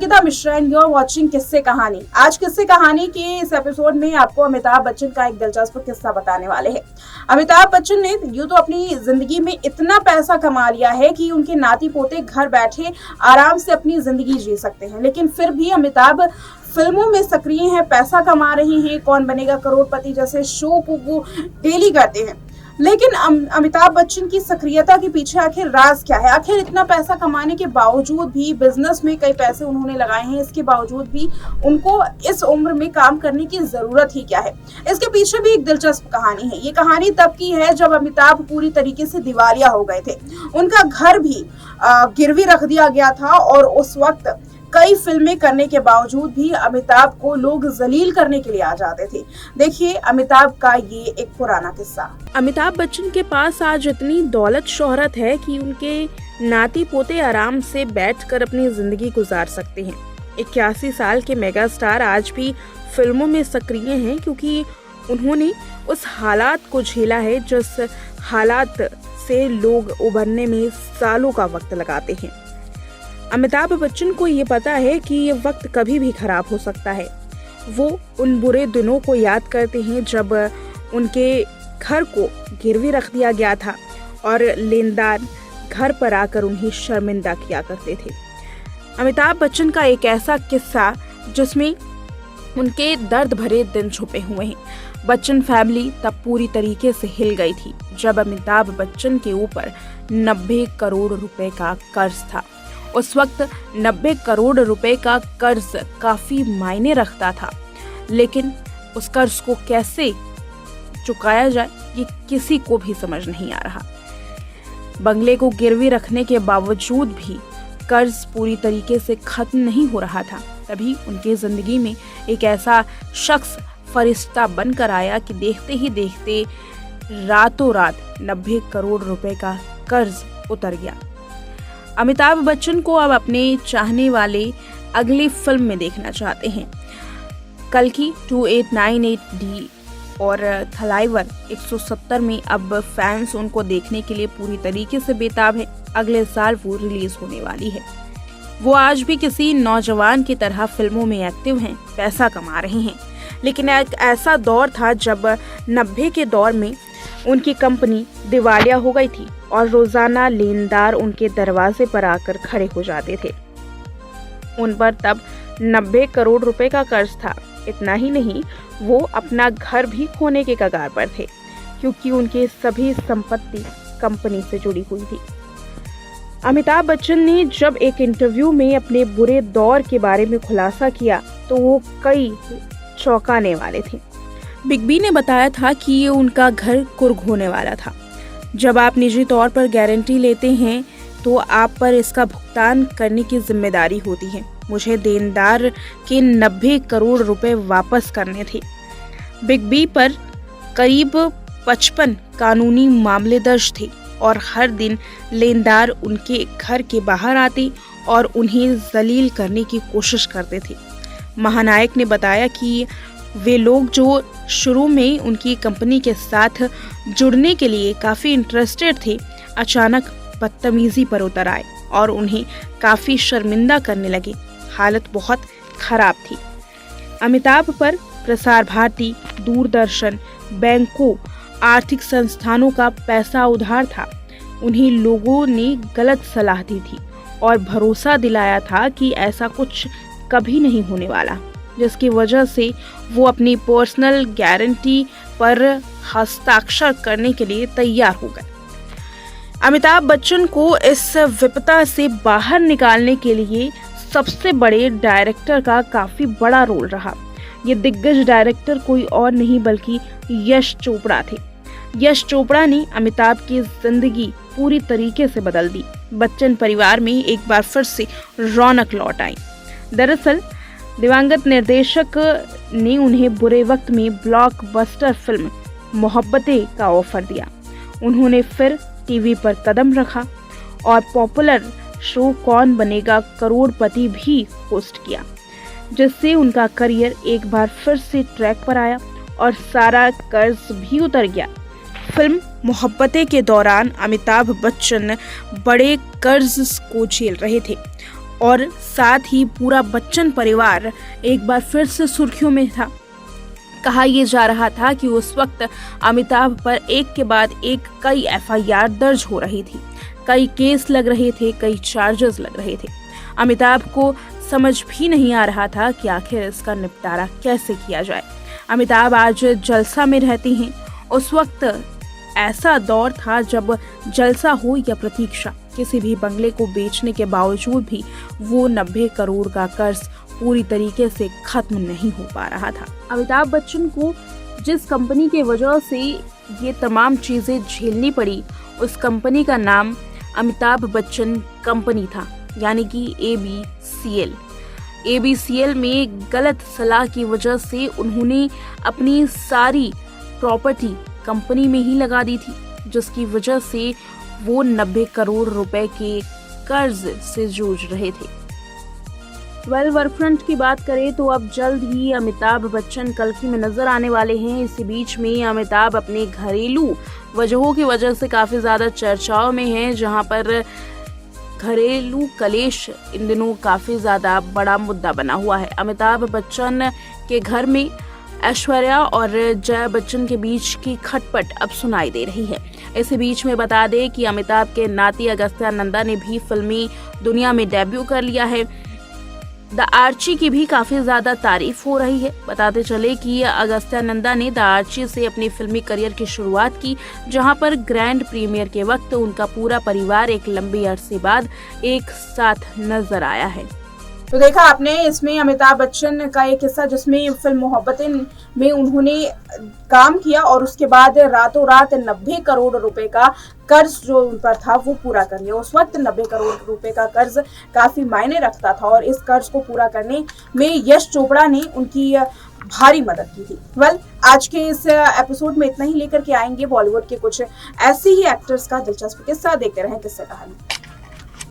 Ankita Mishra and you are watching Kisse Kahani. आज किस्से कहानी के इस एपिसोड में आपको अमिताभ बच्चन का एक दिलचस्प किस्सा बताने वाले हैं। अमिताभ बच्चन ने यूं तो अपनी जिंदगी में इतना पैसा कमा लिया है कि उनके नाती पोते घर बैठे आराम से अपनी जिंदगी जी सकते हैं, लेकिन फिर भी अमिताभ फिल्मों में सक्रिय हैं, पैसा कमा रहे हैं। कौन बनेगा करोड़पति जैसे शो को वो डेली करते हैं। लेकिन अमिताभ बच्चन की सक्रियता के पीछे आखिर राज क्या है? आखिर इतना पैसा कमाने के बावजूद भी, बिजनेस में कई पैसे उन्होंने लगाए हैं, इसके बावजूद भी उनको इस उम्र में काम करने की जरूरत ही क्या है? इसके पीछे भी एक दिलचस्प कहानी है। ये कहानी तब की है जब अमिताभ पूरी तरीके से दिवालिया हो गए थे। उनका घर भी गिरवी रख दिया गया था और उस वक्त कई फिल्में करने के बावजूद भी अमिताभ को लोग जलील करने के लिए आ जाते थे। देखिए अमिताभ का ये एक पुराना किस्सा। अमिताभ बच्चन के पास आज इतनी दौलत शोहरत है कि उनके नाती पोते आराम से बैठकर अपनी जिंदगी गुजार सकते हैं। 81 साल के मेगा स्टार आज भी फिल्मों में सक्रिय हैं क्योंकि उन्होंने उस हालात को झेला है जिस हालात से लोग उभरने में सालों का वक्त लगाते हैं। अमिताभ बच्चन को ये पता है कि ये वक्त कभी भी खराब हो सकता है। वो उन बुरे दिनों को याद करते हैं जब उनके घर को गिरवी रख दिया गया था और लेनदार घर पर आकर उन्हें शर्मिंदा किया करते थे। अमिताभ बच्चन का एक ऐसा किस्सा जिसमें उनके दर्द भरे दिन छुपे हुए हैं। बच्चन फैमिली तब पूरी तरीके से हिल गई थी जब अमिताभ बच्चन के ऊपर 90 करोड़ रुपए का कर्ज था। उस वक्त 90 करोड़ रुपए का कर्ज काफी मायने रखता था, लेकिन उस कर्ज को कैसे चुकाया जाए ये किसी को भी समझ नहीं आ रहा। बंगले को गिरवी रखने के बावजूद भी कर्ज पूरी तरीके से खत्म नहीं हो रहा था। तभी उनकी जिंदगी में एक ऐसा शख्स फरिश्ता बनकर आया कि देखते ही देखते रातों रात 90 करोड़ रुपए का कर्ज उतर गया। अमिताभ बच्चन को अब अपने चाहने वाले अगली फिल्म में देखना चाहते हैं। कल्कि 2898D और थलाइवर 170 में अब फैंस उनको देखने के लिए पूरी तरीके से बेताब है। अगले साल वो रिलीज होने वाली है। वो आज भी किसी नौजवान की तरह फिल्मों में एक्टिव हैं, पैसा कमा रहे हैं। लेकिन एक ऐसा दौर था जब 90 के दौर में उनकी कंपनी दिवालिया हो गई थी और रोजाना लेनदार उनके दरवाजे पर आकर खड़े हो जाते थे। उन पर तब 90 करोड़ रुपए का कर्ज था। इतना ही नहीं, वो अपना घर भी खोने के कगार पर थे क्योंकि उनकी सभी संपत्ति कंपनी से जुड़ी हुई थी। अमिताभ बच्चन ने जब एक इंटरव्यू में अपने बुरे दौर के बारे में खुलासा किया तो वो कई चौंकाने वाले थे। बिग बी ने बताया था कि ये उनका घर कुर्ग होने वाला था। जब आप निजी तौर पर गारंटी लेते हैं तो आप पर इसका भुगतान करने की जिम्मेदारी होती है। मुझे देनदार के 90 करोड़ रुपए वापस करने थे। बिग बी पर करीब 55 कानूनी मामले दर्ज थे और हर दिन लेनदार उनके घर के बाहर आते और उन्हें जलील करने की कोशिश करते थे। महानायक ने बताया कि वे लोग जो शुरू में उनकी कंपनी के साथ जुड़ने के लिए काफी इंटरेस्टेड थे, अचानक बदतमीजी पर उतर आए और उन्हें काफी शर्मिंदा करने लगे। हालत बहुत खराब थी। अमिताभ पर प्रसार भारती, दूरदर्शन, बैंकों, आर्थिक संस्थानों का पैसा उधार था। उन्हें लोगों ने गलत सलाह दी थी और भरोसा दिलाया था कि ऐसा कुछ कभी नहीं होने वाला, जिसकी वजह से वो अपनी पर्सनल गारंटी पर हस्ताक्षर करने के लिए तैयार हो गए। अमिताभ बच्चन को इस विपदा से बाहर निकालने के लिए सबसे बड़े डायरेक्टर का काफी बड़ा रोल रहा। ये दिग्गज डायरेक्टर कोई और नहीं बल्कि यश चोपड़ा थे। यश चोपड़ा ने अमिताभ की जिंदगी पूरी तरीके से बदल दी। बच्चन परिवार में एक बार फिर से रौनक लौट आई। दरअसल दिवंगत निर्देशक ने उन्हें बुरे वक्त में ब्लॉकबस्टर फिल्म मोहब्बतें का ऑफर दिया। उन्होंने फिर टीवी पर कदम रखा और पॉपुलर शो कौन बनेगा करोड़पति भी होस्ट किया, जिससे उनका करियर एक बार फिर से ट्रैक पर आया और सारा कर्ज भी उतर गया। फिल्म मोहब्बतें के दौरान अमिताभ बच्चन बड़े कर्ज को झेल रहे थे और साथ ही पूरा बच्चन परिवार एक बार फिर से सुर्खियों में था। कहा यह जा रहा था कि उस वक्त अमिताभ पर एक के बाद एक कई एफआईआर दर्ज हो रही थी, कई केस लग रहे थे, कई चार्जेस लग रहे थे। अमिताभ को समझ भी नहीं आ रहा था कि आखिर इसका निपटारा कैसे किया जाए। अमिताभ आज जलसा में रहते हैं। उस वक्त ऐसा दौर था जब जलसा हो या प्रतीक्षा, किसी भी बंगले को बेचने के बावजूद भी वो 90 करोड़ का कर्ज पूरी तरीके से खत्म नहीं हो पा रहा था। अमिताभ बच्चन को जिस कंपनी की वजह से ये तमाम चीजें झेलनी पड़ी, उस कंपनी का नाम अमिताभ बच्चन कंपनी था, यानी कि ABCL। ABCL में गलत सलाह की वजह से उन्होंने अपनी सारी प्रॉपर्टी कंपनी में ही लगा दी थी, जिसकी वजह से वो 90 करोड़ रुपए के कर्ज से जूझ रहे थे। वर्कफ्रंट की बात करें तो अब जल्द ही अमिताभ बच्चन कल्कि में नजर आने वाले हैं। इसी बीच में अमिताभ अपने घरेलू वजहों की वजह से काफी ज्यादा चर्चाओं में हैं, जहां पर घरेलू कलेश इन दिनों काफी ज्यादा बड़ा मुद्दा बना हुआ है। अमिताभ बच्चन के घर में ऐश्वर्या और जया बच्चन के बीच की खटपट अब सुनाई दे रही है। इसी बीच में बता दें कि अमिताभ के नाती अगस्त्या नंदा ने भी फिल्मी दुनिया में डेब्यू कर लिया है। द आर्ची की भी काफी ज्यादा तारीफ हो रही है। बताते चले कि अगस्त्या नंदा ने द आर्ची से अपनी फिल्मी करियर की शुरुआत की, जहां पर ग्रैंड प्रीमियर के वक्त उनका पूरा परिवार एक लंबे अरसे बाद एक साथ नजर आया है। तो देखा आपने इसमें अमिताभ बच्चन का एक हिस्सा, जिसमें फिल्म मोहब्बतें में उन्होंने काम किया और उसके बाद रातों रात 90 करोड़ रुपए का कर्ज जो उन पर था वो पूरा कर लिया। उस वक्त 90 करोड़ रुपए का कर्ज काफी मायने रखता था और इस कर्ज को पूरा करने में यश चोपड़ा ने उनकी भारी मदद की थी। आज के इस एपिसोड में इतना ही लेकर के आएंगे बॉलीवुड के कुछ ऐसे ही एक्टर्स का दिलचस्प किस्सा। देखते रहें किस्सा कहानी।